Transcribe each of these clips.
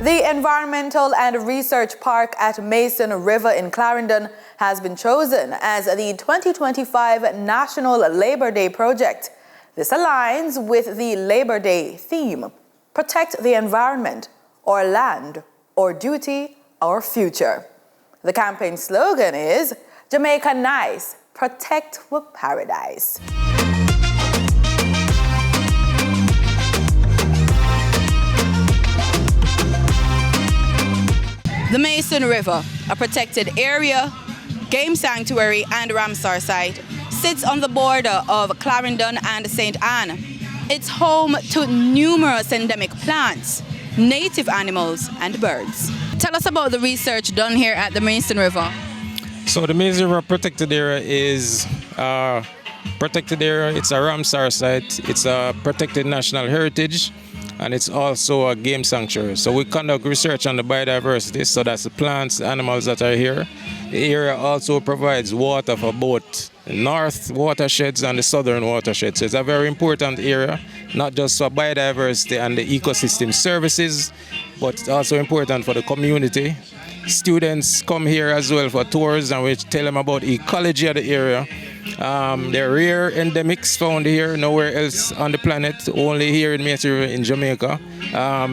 The Environmental and Research Park at Mason River in Clarendon has been chosen as the 2025 National Labor Day project. This aligns with the Labor Day theme, Protect the Environment, or Land, or Duty, our Future. The campaign slogan is, Jamaica Nice, Protect with Paradise. The Mason River, a protected area, game sanctuary and Ramsar site, sits on the border of Clarendon and St. Anne. It's home to numerous endemic plants, native animals and birds. Tell us about the research done here at the Mason River. So the Mason River protected area is protected area. It's a Ramsar site. It's a protected national heritage. And it's also a game sanctuary. So we conduct research on the biodiversity, so that's the plants, animals that are here. The area also provides water for both the north watersheds and the southern watersheds. So it's a very important area, not just for biodiversity and the ecosystem services, but it's also important for the community. Students come here as well for tours, and we tell them about the ecology of the area. There are rare endemics found here, nowhere else on the planet, only here in Mason River in Jamaica.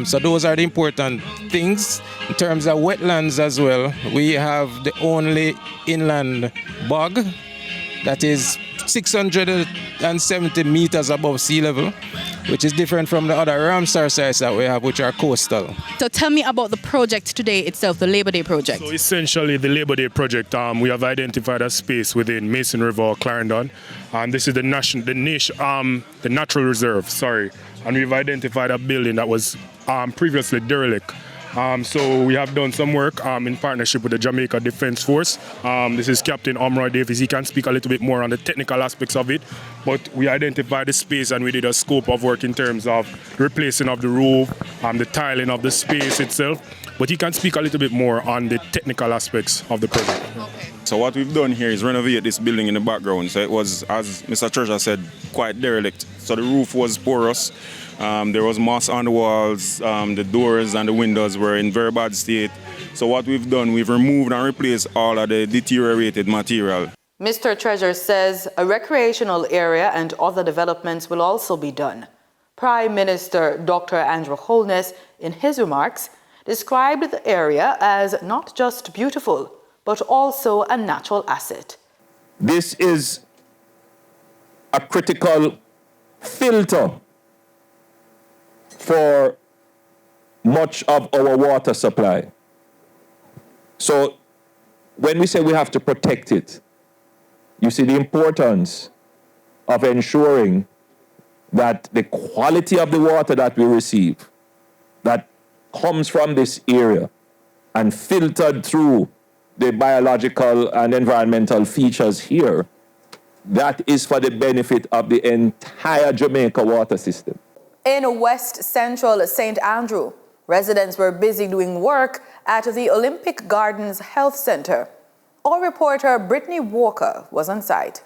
So those are the important things. In terms of wetlands as well, we have the only inland bog that is 670 meters above sea level, which is different from the other Ramsar sites that we have, which are coastal. So tell me about the project today itself, the Labor Day project. So essentially the Labor Day project, we have identified a space within Mason River, Clarendon, and this is the natural reserve, and we've identified a building that was previously derelict. So we have done some work in partnership with the Jamaica Defence Force. This is Captain Omroy Davis. He can speak a little bit more on the technical aspects of it, but we identified the space and we did a scope of work in terms of replacing of the roof, the tiling of the space itself. But he can speak a little bit more on the technical aspects of the project. Okay. So what we've done here is renovate this building in the background. So it was, as Mr. Treasurer said, quite derelict. So the roof was porous. There was moss on the walls, the doors and the windows were in very bad state. So what we've done, we've removed and replaced all of the deteriorated material. Mr. Treasurer says a recreational area and other developments will also be done. Prime Minister Dr. Andrew Holness, in his remarks, described the area as not just beautiful, but also a natural asset. This is a critical filter for much of our water supply. So when we say we have to protect it, you see the importance of ensuring that the quality of the water that we receive, that comes from this area and filtered through the biological and environmental features here, that is for the benefit of the entire Jamaica water system. In West Central St. Andrew, residents were busy doing work at the Olympic Gardens Health Center. Our reporter Brittany Walker was on site.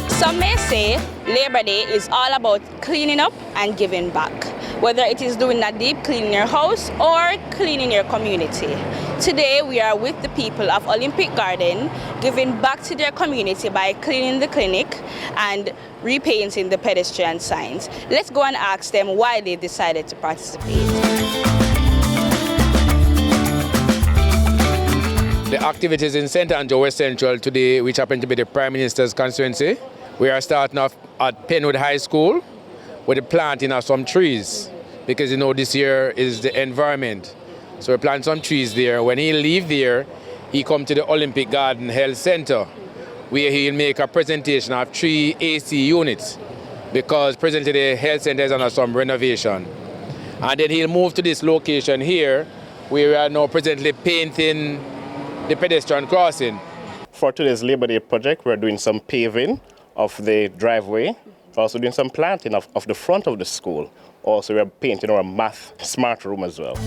Some may say Labor Day is all about cleaning up and giving back, whether it is doing a deep clean in your house or cleaning your community. Today we are with the people of Olympic Garden, giving back to their community by cleaning the clinic and repainting the pedestrian signs. Let's go and ask them why they decided to participate. The activities in St. Andrew West Central today, which happen to be the Prime Minister's constituency, we are starting off at Penwood High School with the planting of some trees, because this year is the environment. So we plant some trees there. When he leave there, he come to the Olympic Garden Health Center, where he'll make a presentation of 3 AC units, because presently the health center is under some renovation. And then he'll move to this location here, where we are now presently painting the pedestrian crossing. For today's Labor Day project, we're doing some paving of the driveway. We're also doing some planting of the front of the school. Also, we're painting our math smart room as well.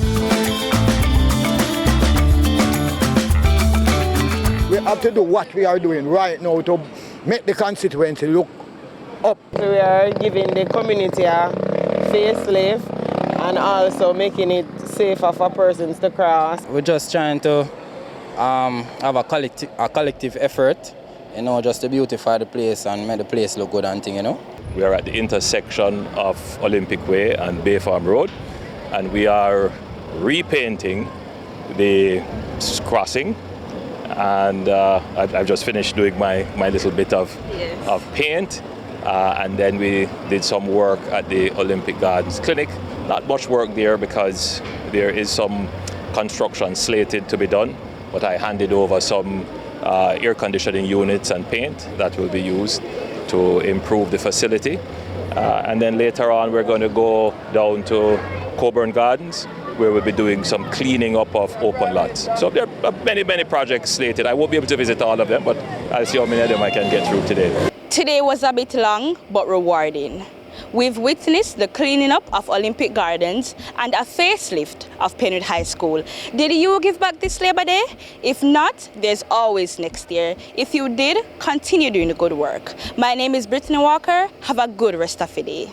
We have to do what we are doing right now to make the constituency look up. So we are giving the community a facelift and also making it safer for persons to cross. We're just trying to have a collective effort, you know, just to beautify the place and make the place look good and thing, you know. We are at the intersection of Olympic Way and Bay Farm Road, and we are repainting the crossing. And I've just finished doing my little bit of paint, and then we did some work at the Olympic Gardens Clinic. Not much work there because there is some construction slated to be done, but I handed over some air conditioning units and paint that will be used to improve the facility. And then later on we're going to go down to Coburn Gardens, where we'll be doing some cleaning up of open lots. So there are many projects slated. I won't be able to visit all of them, but I'll see how many of them I can get through today. Today was a bit long but rewarding. We've witnessed the cleaning up of Olympic Gardens and a facelift of Penwood High School. Did you give back this Labor Day? If not, there's always next year. If you did, continue doing the good work. My name is Brittany Walker. Have a good rest of the day.